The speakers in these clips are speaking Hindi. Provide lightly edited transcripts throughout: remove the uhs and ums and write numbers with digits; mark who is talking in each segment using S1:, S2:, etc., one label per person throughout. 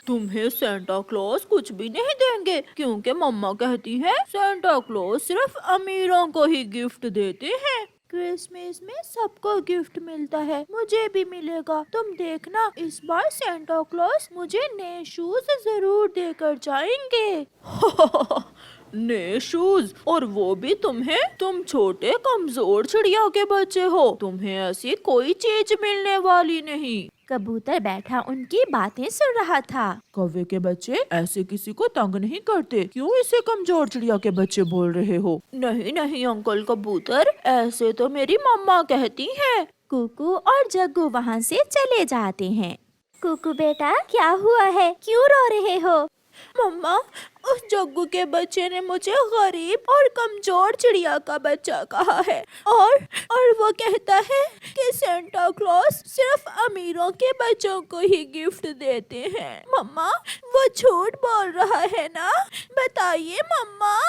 S1: तुम्हें सेंटा क्लॉज कुछ भी नहीं देंगे क्योंकि मम्मा कहती है सेंटा क्लॉज सिर्फ अमीरों को ही गिफ्ट देते हैं। क्रिसमस में सबको गिफ्ट मिलता है, मुझे भी मिलेगा। तुम देखना, इस बार सेंटा क्लॉज मुझे नए शूज जरूर देकर जाएंगे। नए शूज, और वो भी तुम्हें? तुम छोटे कमजोर चिड़िया के बच्चे हो, तुम्हें ऐसी कोई चीज मिलने वाली नहीं।
S2: कबूतर बैठा उनकी बातें सुन रहा था।
S1: कौवे के बच्चे ऐसे किसी को तंग नहीं करते, क्यों इसे कमजोर चिड़िया के बच्चे बोल रहे हो? नहीं नहीं अंकल कबूतर, ऐसे तो मेरी मम्मा कहती हैं।
S2: कुकू और जग्गू वहाँ से चले जाते हैं। कुकू बेटा, क्या हुआ है, क्यों रो रहे हो?
S1: मम्मा, उस जग्गू के बच्चे ने मुझे गरीब और कमजोर चिड़िया का बच्चा कहा है, और वो कहता है कि सेंटा क्लॉज सिर्फ अमीरों के बच्चों को ही गिफ्ट देते हैं। मम्मा, वो झूठ बोल रहा है ना? बताइए मम्मा।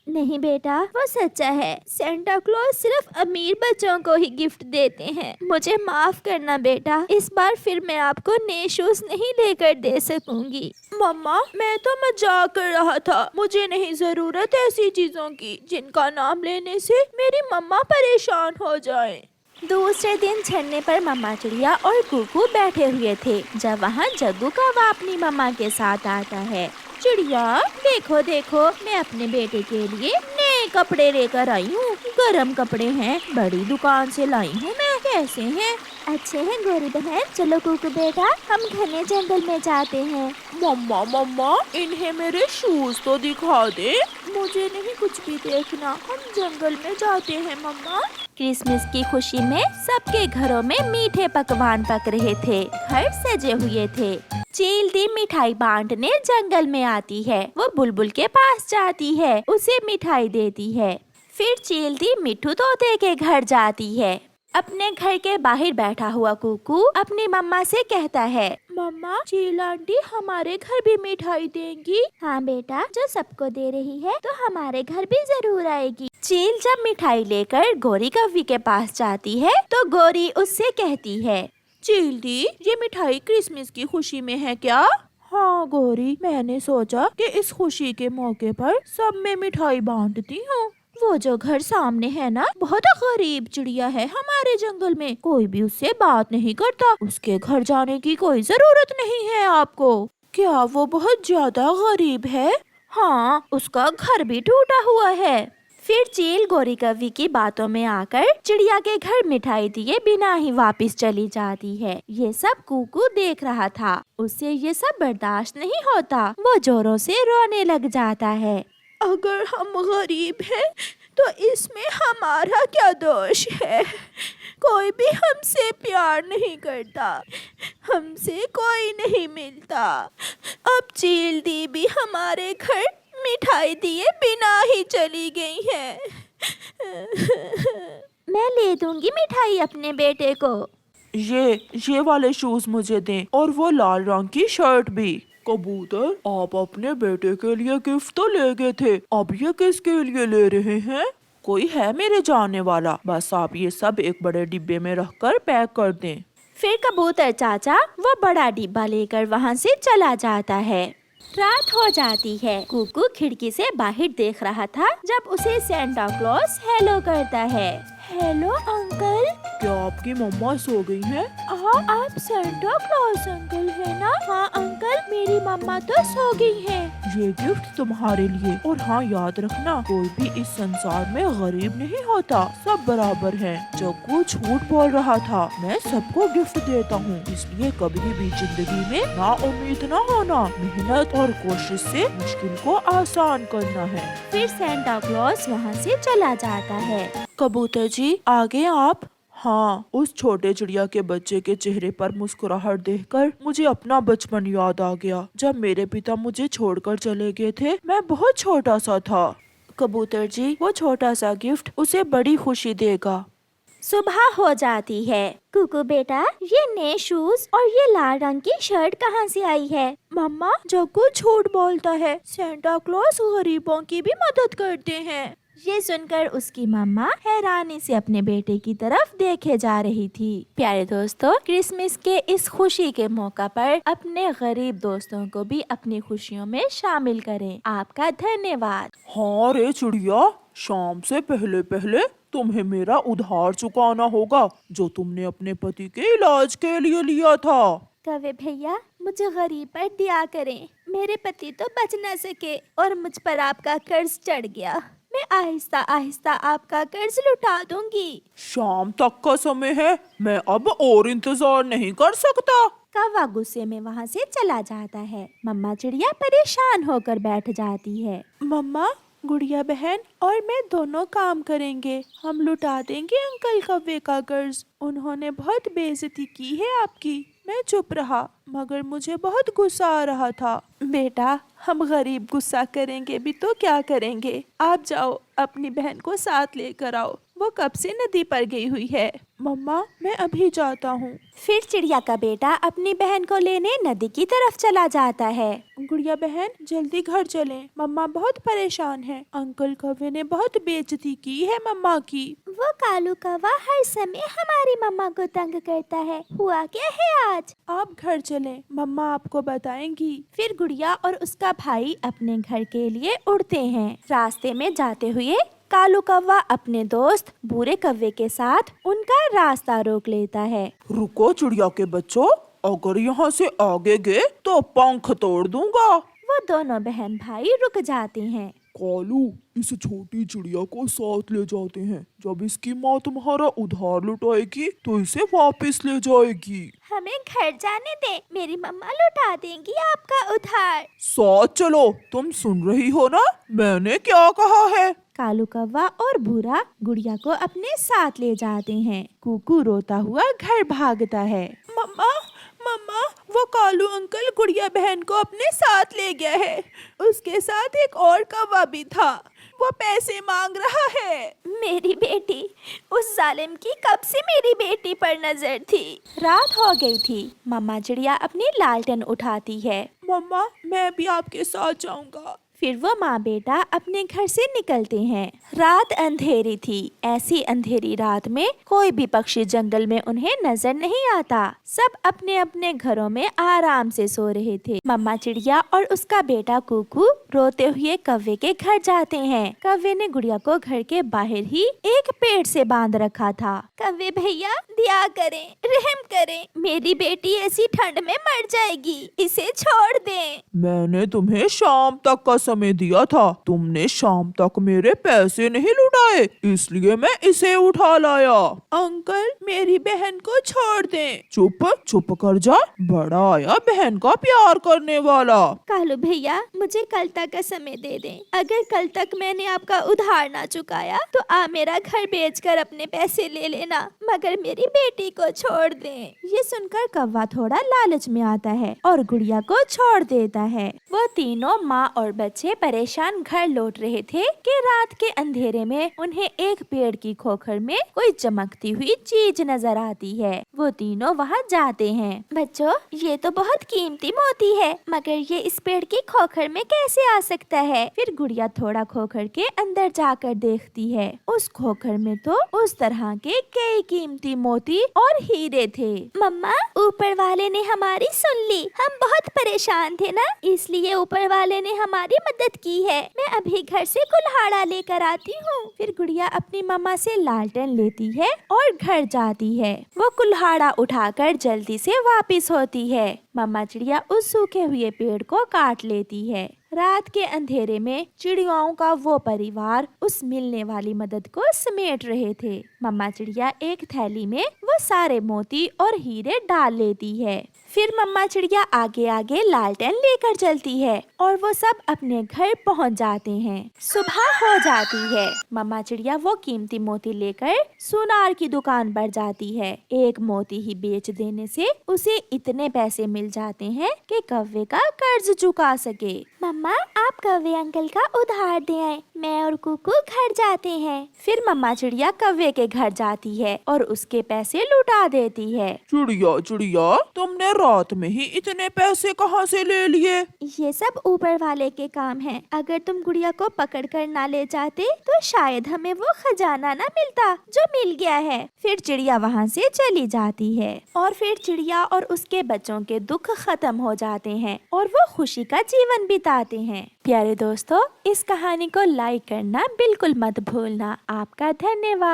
S2: नहीं बेटा, वो सच्चा है। सेंटा क्लॉज सिर्फ अमीर बच्चों को ही गिफ्ट देते हैं। मुझे माफ करना बेटा, इस बार फिर मैं आपको नए शूज नहीं लेकर दे सकूंगी।
S1: मम्मा, मैं तो मजाक कर रहा था। मुझे नहीं जरूरत ऐसी चीजों की जिनका नाम लेने से मेरी मम्मा परेशान हो जाए।
S2: दूसरे दिन झरने पर मम्मा चिड़िया और कुकू बैठे हुए थे जब वहाँ जग्गू कौवा अपनी मम्मा के साथ आता है। चिड़िया, देखो देखो, मैं अपने बेटे के लिए नए कपड़े लेकर आई हूँ। गरम कपड़े हैं, बड़ी दुकान से लाई हूँ मैं। कैसे हैं? अच्छे हैं गोरी बहन। चलो कुकू बेटा, हम घने जंगल में जाते हैं।
S1: मम्मा मम्मा, इन्हें मेरे शूज तो दिखा दे। मुझे नहीं कुछ भी देखना, हम जंगल में जाते हैं मम्मा।
S2: क्रिसमस की खुशी में सबके घरों में मीठे पकवान पक रहे थे, घर सजे हुए थे। चील दी मिठाई बांटने जंगल में आती है। वो बुलबुल के पास जाती है, उसे मिठाई देती है। फिर चील दी मिट्ठू तोते के घर जाती है। अपने घर के बाहर बैठा हुआ कुकू अपनी मम्मा से कहता है,
S1: मम्मा, चील आंटी हमारे घर भी मिठाई देंगी?
S2: हाँ बेटा, जो सबको दे रही है तो हमारे घर भी जरूर आएगी। चील जब मिठाई लेकर गोरी कौवी के पास जाती है तो गोरी उससे कहती है,
S1: चील दी, ये मिठाई क्रिसमस की खुशी में है क्या? हाँ गोरी, मैंने सोचा कि इस खुशी के मौके पर सब में मिठाई बांटती हूँ। वो जो घर सामने है ना, बहुत गरीब चिड़िया है हमारे जंगल में, कोई भी उससे बात नहीं करता। उसके घर जाने की कोई जरूरत नहीं है आपको। क्या वो बहुत ज्यादा गरीब है? हाँ, उसका घर भी टूटा हुआ है।
S2: फिर चील गोरी कौवी की बातों में आकर चिड़िया के घर मिठाई दिए बिना ही वापस चली जाती है। ये सब कुकू देख रहा था, उसे ये सब बर्दाश्त नहीं होता। वो जोरों से रोने लग जाता है।
S1: अगर हम गरीब हैं तो इसमें हमारा क्या दोष है? कोई भी हमसे प्यार नहीं करता, हमसे कोई नहीं मिलता। अब चील दी भी हमारे घर मिठाई दिए बिना ही चली गई है।
S2: मैं ले दूंगी मिठाई अपने बेटे को।
S1: ये वाले शूज मुझे दें, और वो लाल रंग की शर्ट भी। कबूतर, आप अपने बेटे के लिए गिफ्ट तो ले गए थे, अब ये किसके लिए ले रहे हैं? कोई है मेरे जानने वाला? बस आप ये सब एक बड़े डिब्बे में रखकर पैक कर दें।
S2: फिर कबूतर चाचा वो बड़ा डिब्बा लेकर वहाँ से चला जाता है। रात हो जाती है। कुकू खिड़की से बाहर देख रहा था जब उसे सेंटा क्लॉज हेलो करता है। Hello uncle.
S1: क्या आपकी मम्मा सो गई हैं?
S2: हाँ, आप सेंटा क्लॉज अंकल है ना? हाँ अंकल, मेरी मम्मा तो सो गई है।
S1: ये गिफ्ट तुम्हारे लिए, और हाँ याद रखना, कोई भी इस संसार में गरीब नहीं होता, सब बराबर हैं। जग्गू झूठ बोल रहा था, मैं सबको गिफ्ट देता हूँ, इसलिए कभी भी जिंदगी में ना उम्मीद ना होना, मेहनत और कोशिश से मुश्किल को आसान करना है।
S2: फिर सेंटा क्लॉज वहाँ से चला जाता है।
S1: कबूतर जी, आगे आप। हाँ, उस छोटे चिड़िया के बच्चे के चेहरे पर मुस्कुराहट देखकर मुझे अपना बचपन याद आ गया। जब मेरे पिता मुझे छोड़कर चले गए थे, मैं बहुत छोटा सा था। कबूतर जी, वो छोटा सा गिफ्ट उसे बड़ी खुशी देगा।
S2: सुबह हो जाती है। कुकू बेटा, ये नए शूज और ये लाल रंग की शर्ट कहाँ से आई है?
S1: मम्मा, जग्गू झूठ बोलता है, सेंटा क्लॉज गरीबों की भी मदद करते हैं।
S2: ये सुनकर उसकी मम्मा हैरानी से अपने बेटे की तरफ देखे जा रही थी। प्यारे दोस्तों, क्रिसमस के इस खुशी के मौका पर अपने गरीब दोस्तों को भी अपनी खुशियों में शामिल करें। आपका धन्यवाद।
S3: हाँ रे चिड़िया, शाम से पहले पहले तुम्हें मेरा उधार चुकाना होगा जो तुमने अपने पति के इलाज के लिए लिया था।
S2: कौवे भैया, मुझे गरीब पर दया करें। मेरे पति तो बच न सके और मुझ पर आपका कर्ज चढ़ गया। मैं आहिस्ता आहिस्ता आपका कर्ज लुटा दूंगी।
S3: शाम तक का समय है, मैं अब और इंतजार नहीं कर सकता।
S2: कौवा गुस्से में वहाँ से चला जाता है। मम्मा चिड़िया परेशान होकर बैठ जाती है।
S1: मम्मा, गुड़िया बहन और मैं दोनों काम करेंगे। हम लुटा देंगे अंकल कौवे का कर्ज। उन्होंने बहुत बेइज्जती की है आपकी। मैं चुप रहा मगर मुझे बहुत गुस्सा आ रहा था। बेटा, हम गरीब गुस्सा करेंगे भी तो क्या करेंगे। आप जाओ, अपनी बहन को साथ लेकर आओ। वो कब से नदी पर गई हुई है। मम्मा, मैं अभी जाता हूँ।
S2: फिर चिड़िया का बेटा अपनी बहन को लेने नदी की तरफ चला जाता है।
S1: गुड़िया बहन, जल्दी घर चलें। मम्मा बहुत परेशान है। अंकल कौवे ने बहुत बेइज्जती की है मम्मा की।
S2: वो कालू कौवा हर समय हमारी मम्मा को तंग करता है। हुआ क्या है आज?
S1: आप घर चलें, मम्मा आपको बताएंगी।
S2: फिर गुड़िया और उसका भाई अपने घर के लिए उड़ते हैं। रास्ते में जाते हुए कालू कौवा अपने दोस्त भूरे कौवे के साथ उनका रास्ता रोक लेता है।
S3: रुको चिड़िया के बच्चों, अगर यहाँ से आगे गए तो पंख तोड़ दूंगा।
S2: वो दोनों बहन भाई रुक जाते हैं।
S3: कालू, इस छोटी चिड़िया को साथ ले जाते हैं। जब इसकी माँ तुम्हारा उधार लुटाएगी तो इसे वापस ले जाएगी।
S2: हमें घर जाने दे, मेरी मम्मा लौटा देंगी आपका उधार।
S3: साथ चलो, तुम सुन रही हो ना मैंने क्या कहा है।
S2: कालू कौवा और भूरा गुड़िया को अपने साथ ले जाते हैं।
S1: कुकू रोता हुआ घर भागता है। मम्मा, मम्मा, वो कालू अंकल गुड़िया बहन को अपने साथ ले गया है। उसके साथ एक और कौवा भी था। वो पैसे मांग रहा है।
S2: मेरी बेटी, उस जालिम की कब से मेरी बेटी पर नजर थी। रात हो गई थी। मम्मा चिड़िया अपनी लालटेन उठाती है।
S1: मम्मा, मैं भी आपके साथ जाऊंगा।
S2: फिर वो माँ बेटा अपने घर से निकलते हैं। रात अंधेरी थी। ऐसी अंधेरी रात में कोई भी पक्षी जंगल में उन्हें नजर नहीं आता। सब अपने अपने घरों में आराम से सो रहे थे। मम्मा चिड़िया और उसका बेटा कुकू रोते हुए कौवे के घर जाते हैं। कौवे ने गुड़िया को घर के बाहर ही एक पेड़ से बांध रखा था। कौवे भैया, दया करें, रहम करें, मेरी बेटी ऐसी ठंड में मर जाएगी, इसे छोड़ दें।
S3: मैंने तुम्हें शाम तक का समय दिया था, तुमने शाम तक मेरे पैसे नहीं लुटाए, इसलिए मैं इसे उठा लाया।
S1: अंकल, मेरी बहन को छोड़ दें।
S3: चुप चुप कर जा, बड़ा आया बहन का प्यार करने वाला।
S2: कालू भैया, मुझे कल तक का समय दे दें। अगर कल तक मैंने आपका उधार ना चुकाया तो आप मेरा घर बेचकर अपने पैसे ले लेना, मगर मेरी बेटी को छोड़ दें। ये सुनकर कौवा थोड़ा लालच में आता है और गुड़िया को छोड़ देता है। वो तीनों माँ और बच्चे परेशान घर लौट रहे थे कि रात के अंधेरे में उन्हें एक पेड़ की खोखर में कोई चमकती हुई चीज नजर आती है। वो तीनों वहाँ जाते हैं। बच्चों, ये तो बहुत कीमती मोती है, मगर ये इस पेड़ की खोखर में कैसे आ सकता है? फिर गुड़िया थोड़ा खोखर के अंदर जाकर देखती है। उस खोखर में तो उस तरह के कई कीमती मोती और हीरे थे। मम्मा, ऊपर वाले ने हमारी सुन ली। हम बहुत परेशान थे ना, इसलिए ऊपर वाले ने हमारी मदद की है। मैं अभी घर से कुल्हाड़ा लेकर आती हूँ। फिर गुड़िया अपनी मम्मा से लालटेन लेती है और घर जाती है। वो कुल्हाड़ा उठाकर जल्दी से वापस होती है। मम्मा चिड़िया उस सूखे हुए पेड़ को काट लेती है। रात के अंधेरे में चिड़ियाओं का वो परिवार उस मिलने वाली मदद को समेट रहे थे। मम्मा चिड़िया एक थैली में वो सारे मोती और हीरे डाल लेती है। फिर मम्मा चिड़िया आगे आगे लालटेन लेकर चलती है और वो सब अपने घर पहुंच जाते हैं। सुबह हो जाती है। मम्मा चिड़िया वो कीमती मोती लेकर सुनार की दुकान पर जाती है। एक मोती ही बेच देने से उसे इतने पैसे मिल जाते हैं कि कौवे का कर्ज चुका सके। मम्मा, आप कौवे अंकल का उधार दे आए, मैं और कुकू घर जाते हैं। फिर मम्मा चिड़िया कौवे के घर जाती है और उसके पैसे लुटा देती है।
S3: चिड़िया चिड़िया, तुमने रात में ही इतने पैसे कहाँ से ले लिए?
S2: ये सब ऊपर वाले के काम है। अगर तुम गुड़िया को पकड़ कर ना ले जाते तो शायद हमें वो खजाना ना मिलता जो मिल गया है। फिर चिड़िया वहाँ से चली जाती है और फिर चिड़िया और उसके बच्चों के दुख खत्म हो जाते हैं और वो खुशी का जीवन बिताते हैं। प्यारे दोस्तों, इस कहानी को लाइक करना बिल्कुल मत भूलना। आपका धन्यवाद।